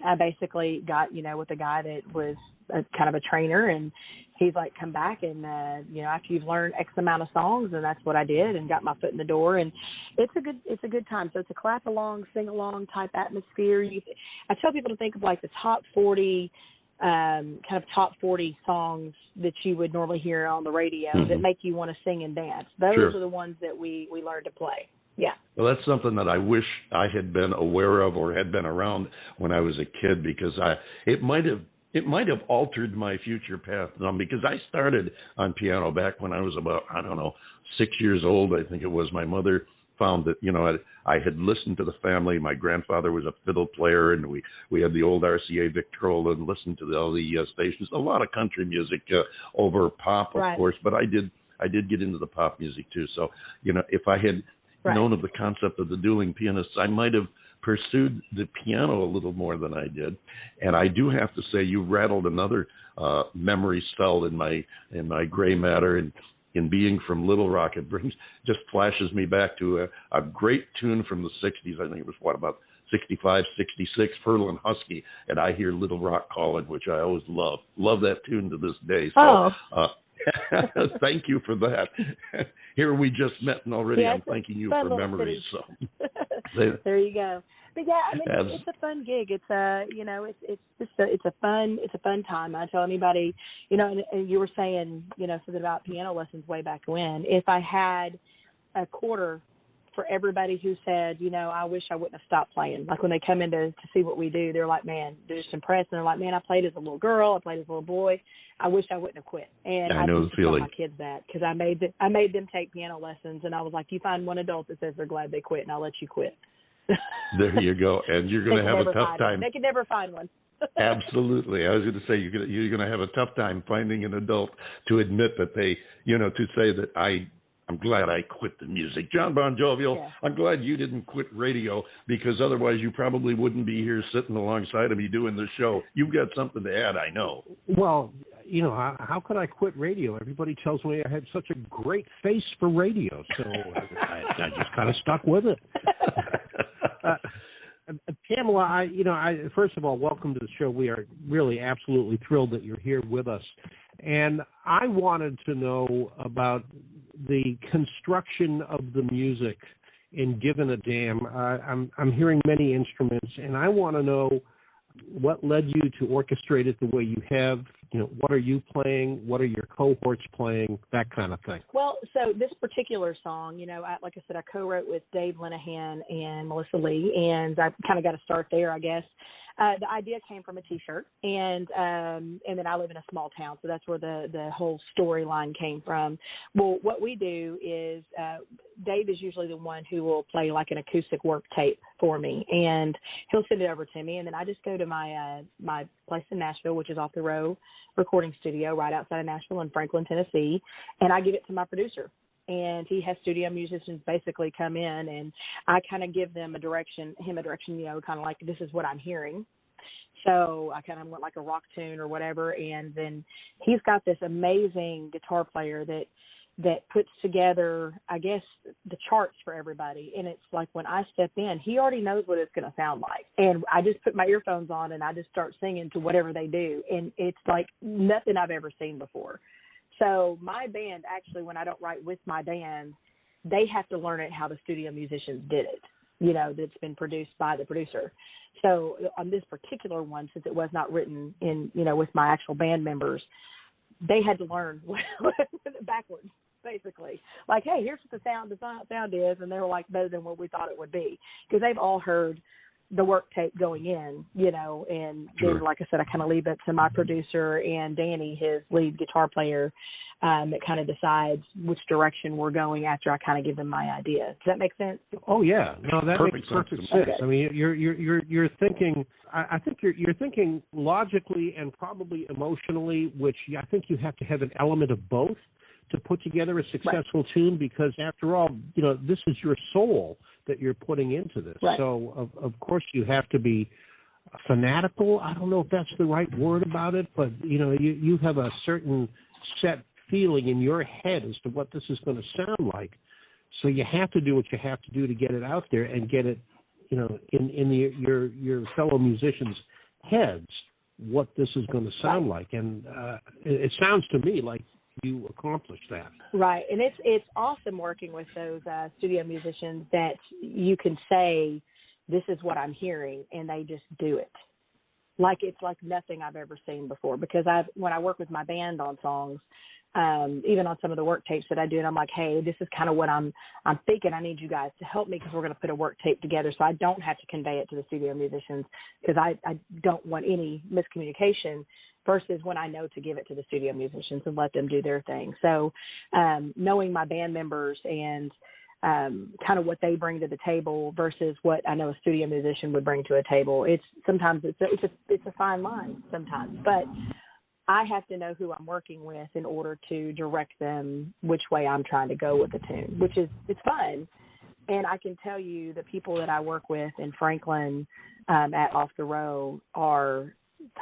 I basically got, with a guy that was kind of a trainer, and he's like, come back and, after you've learned X amount of songs, and that's what I did, and got my foot in the door, and it's a good time. So it's a clap along, sing along type atmosphere. I tell people to think of like the top 40, kind of top 40 songs that you would normally hear on the radio that make you want to sing and dance. Those are the ones that we learned to play. Yeah. Well, that's something that I wish I had been aware of or had been around when I was a kid, because it might have altered my future path, because I started on piano back when I was about, 6 years old. I think it was. My mother found that, I had listened to the family. My grandfather was a fiddle player, and we had the old RCA Victrola and listened to all the stations, a lot of country music over pop, of course, but I did get into the pop music too. So, if I had known of the concept of the dueling pianists, I might have pursued the piano a little more than I did. And I do have to say, you rattled another memory cell in my gray matter, and in being from Little Rock, it just flashes me back to a great tune from the 60s. I think it was about 65, 66, Furlan Husky, and I Hear Little Rock Calling, which I always love that tune to this day. So, thank you for that. Here we just met, and already I'm thanking you for memories. So there you go. But yeah, it's a fun gig. It's it's a fun time. I tell anybody, and you were saying, something about piano lessons way back when. If I had a quarter for everybody who said, I wish I wouldn't have stopped playing. Like when they come in to see what we do, they're like, man, they're just impressed. And they're like, man, I played as a little girl. I played as a little boy. I wish I wouldn't have quit. And I know the feeling. Tell my kids that, because I made them take piano lessons, and I was like, you find one adult that says they're glad they quit, and I'll let you quit. There you go. And you're going to have a tough time. They can never find one. Absolutely. I was going to say, you're going to have a tough time finding an adult to admit that they, to say that I'm glad I quit the music. John Bon Jovial, I'm glad you didn't quit radio, because otherwise you probably wouldn't be here sitting alongside of me doing the show. You've got something to add, I know. Well, how could I quit radio? Everybody tells me I have such a great face for radio, so I just kind of stuck with it. Pamela, I first of all, welcome to the show. We are really absolutely thrilled that you're here with us. And I wanted to know about the construction of the music in Given a Damn. I'm hearing many instruments, and I want to know what led you to orchestrate it the way you have. What are you playing? What are your cohorts playing? That kind of thing. Well, so this particular song, like I said, I co-wrote with Dave Linehan and Melissa Lee, and I kind of got to start there, I guess. The idea came from a T-shirt, and then I live in a small town, so that's where the whole storyline came from. Well, what we do is Dave is usually the one who will play like an acoustic work tape for me, and he'll send it over to me, and then I just go to my place in Nashville, which is Off the Row recording studio right outside of Nashville in Franklin, Tennessee, and I give it to my producer. And he has studio musicians basically come in, and I kind of give them him a direction, kind of like, this is what I'm hearing. So I kind of went like a rock tune or whatever. And then he's got this amazing guitar player that puts together, I guess, the charts for everybody. And it's like when I step in, he already knows what it's going to sound like. And I just put my earphones on and I just start singing to whatever they do. And it's like nothing I've ever seen before. So my band, actually, when I don't write with my band, they have to learn it how the studio musicians did it, that's been produced by the producer. So on this particular one, since it was not written in, with my actual band members, they had to learn backwards, basically. Like, hey, here's what the sound is, and they were like, better than what we thought it would be, because they've all heard the work tape going in, and then, like I said, I kind of leave it to my producer and Danny, his lead guitar player, that kind of decides which direction we're going after I kind of give them my idea. Does that make sense? Oh yeah, no, that makes perfect sense. Okay. I mean, you're thinking. I think you're thinking logically and probably emotionally, which I think you have to have an element of both to put together a successful tune, because after all, this is your soul that you're putting into this. Right. So of course you have to be fanatical. I don't know if that's the right word about it, but you have a certain set feeling in your head as to what this is going to sound like. So you have to do what you have to do to get it out there and get it, in your fellow musicians' heads what this is going to sound like. And it sounds to me like you accomplished that. Right. And it's awesome working with those studio musicians that you can say, this is what I'm hearing, and they just do it. Like it's like nothing I've ever seen before. Because when I work with my band on songs, even on some of the work tapes that I do, and I'm like, hey, this is kind of what I'm thinking. I need you guys to help me because we're going to put a work tape together so I don't have to convey it to the studio musicians because I don't want any miscommunication versus when I know to give it to the studio musicians and let them do their thing. So knowing my band members and kind of what they bring to the table versus what I know a studio musician would bring to a table, it's a fine line sometimes, but I have to know who I'm working with in order to direct them which way I'm trying to go with the tune, it's fun. And I can tell you the people that I work with in Franklin at Off the Row are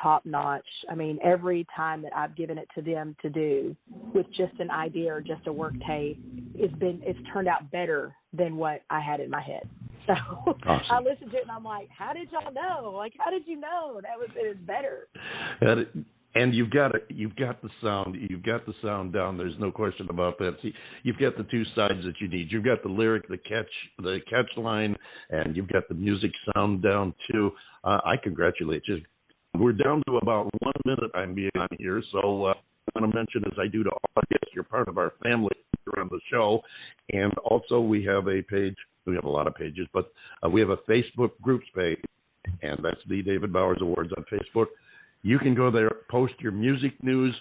top notch. I mean, every time that I've given it to them to do with just an idea or just a work tape, it's turned out better than what I had in my head. So awesome. I listen to it and I'm like, how did y'all know? Like, how did you know it was better? And you've got the sound. You've got the sound down. There's no question about that. See, you've got the two sides that you need. You've got the lyric, the catch line, and you've got the music sound down too. I congratulate you. We're down to about 1 minute I'm being on here, so I want to mention, as I do to all guests, you're part of our family here on the show. And also we have a page. We have a lot of pages, but we have a Facebook groups page, and that's the David Bowers Awards on Facebook. You can go there, post your music news,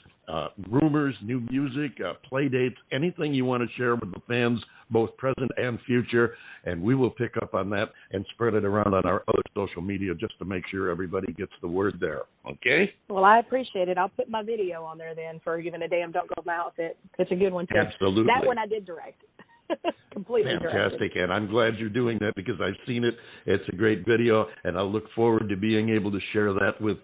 rumors, new music, play dates, anything you want to share with the fans, both present and future, and we will pick up on that and spread it around on our other social media just to make sure everybody gets the word there. Okay? Well, I appreciate it. I'll put my video on there then for Giving a Damn Don't Go Mouth. It's a good one, too. Absolutely. That one I did direct. Completely fantastic, and I'm glad you're doing that because I've seen it. It's a great video, and I look forward to being able to share that with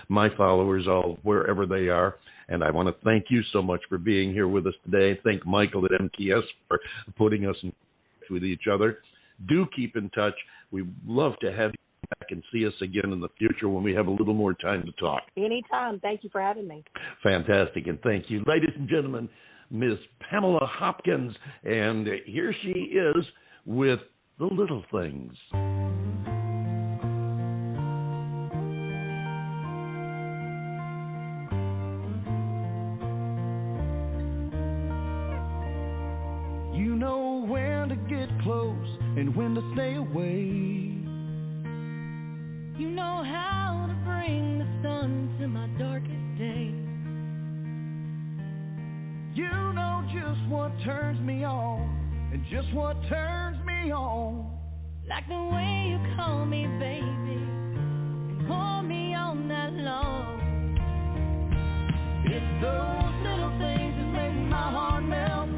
my followers all wherever they are. And I want to thank you so much for being here with us today. Thank Michael at MTS for putting us in touch with each other. Do keep in touch. We'd love to have you back and see us again in the future when we have a little more time to talk. Anytime. Thank you for having me. Fantastic, and thank you. Ladies and gentlemen, Miss Pamela Hopkins, and here she is with The Little Things. You know when to get close and when to stay away. You know how to bring the sun to my darkest day. You know just what turns me on and just what turns me on. Like the way you call me baby and hold me all night long. It's those little things that make my heart melt.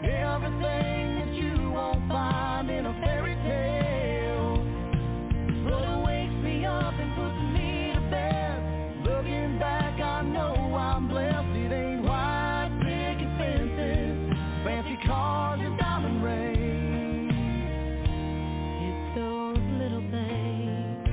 Everything that you won't find in a fairy tale. It's what wakes me up and puts me to bed. Looking back, I know I'm blessed. It ain't white picket fences, fancy cars and diamond rings. It's those little things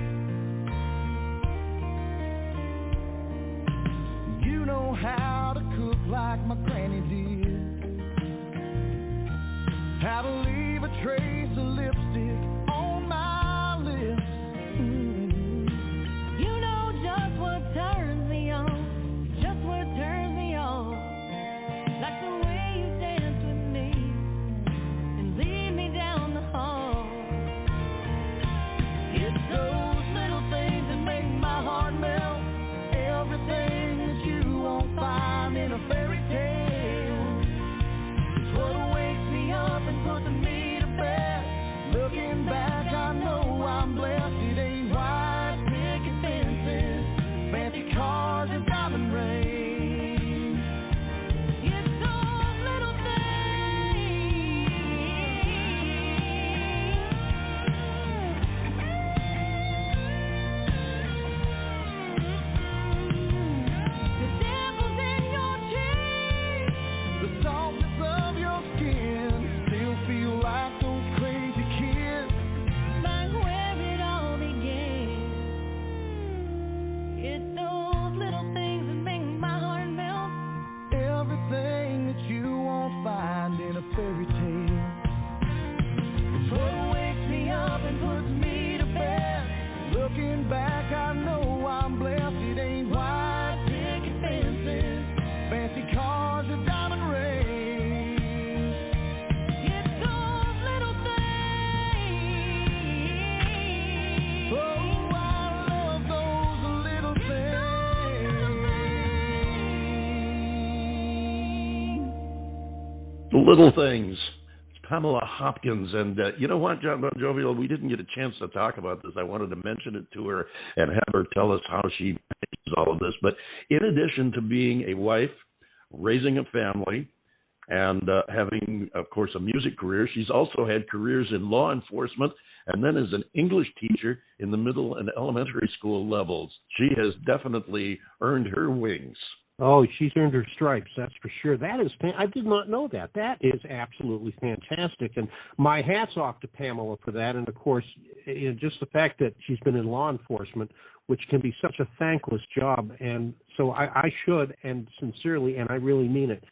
Little Things. It's Pamela Hopkins. And you know what, John Bon Jovial, we didn't get a chance to talk about this. I wanted to mention it to her and have her tell us how she manages all of this. But in addition to being a wife, raising a family, and having, of course, a music career, she's also had careers in law enforcement and then as an English teacher in the middle and elementary school levels. She has definitely earned her wings. Oh, she's earned her stripes, that's for sure. That is, I did not know that. That is absolutely fantastic. And my hat's off to Pamela for that. And, of course, just the fact that she's been in law enforcement, which can be such a thankless job. And so I should, and sincerely, and I really mean it,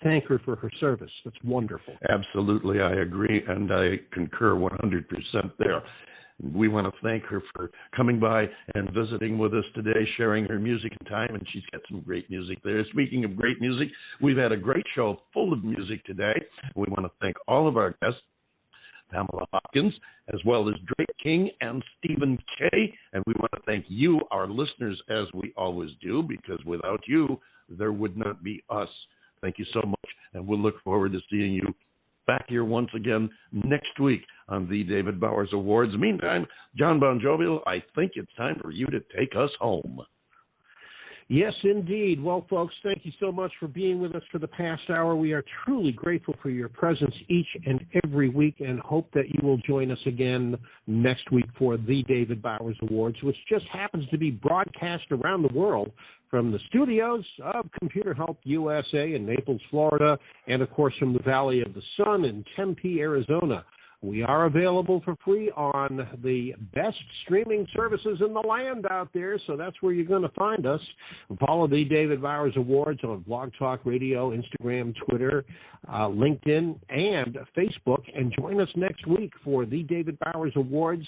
thank her for her service. That's wonderful. Absolutely, I agree, and I concur 100% there. We want to thank her for coming by and visiting with us today, sharing her music and time, and she's got some great music there. Speaking of great music, we've had a great show full of music today. We want to thank all of our guests, Pamela Hopkins, as well as Drake King and Stephen Kay, and we want to thank you, our listeners, as we always do, because without you, there would not be us. Thank you so much, and we'll look forward to seeing you back here once again next week on the David Bowers Awards. Meantime, John Bon Jovial, I think it's time for you to take us home. Yes, indeed. Well, folks, thank you so much for being with us for the past hour. We are truly grateful for your presence each and every week and hope that you will join us again next week for the David Bowers Awards, which just happens to be broadcast around the world from the studios of Computer Help USA in Naples, Florida, and, of course, from the Valley of the Sun in Tempe, Arizona. We are available for free on the best streaming services in the land out there, so that's where you're going to find us. Follow the David Bowers Awards on Blog Talk Radio, Instagram, Twitter, LinkedIn, and Facebook, and join us next week for the David Bowers Awards,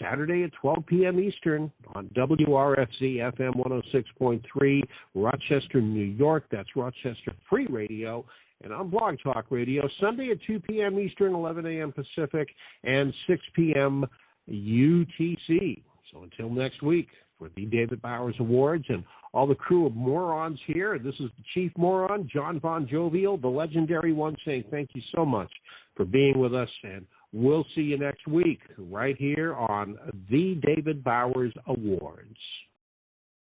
Saturday at 12 p.m. Eastern on WRFZ FM 106.3, Rochester, New York. That's Rochester Free Radio. And on Blog Talk Radio, Sunday at 2 p.m. Eastern, 11 a.m. Pacific, and 6 p.m. UTC. So until next week, for the David Bowers Awards and all the crew of morons here, this is the chief moron, John Bon Jovial, the legendary one, saying thank you so much for being with us, and we'll see you next week right here on the David Bowers Awards.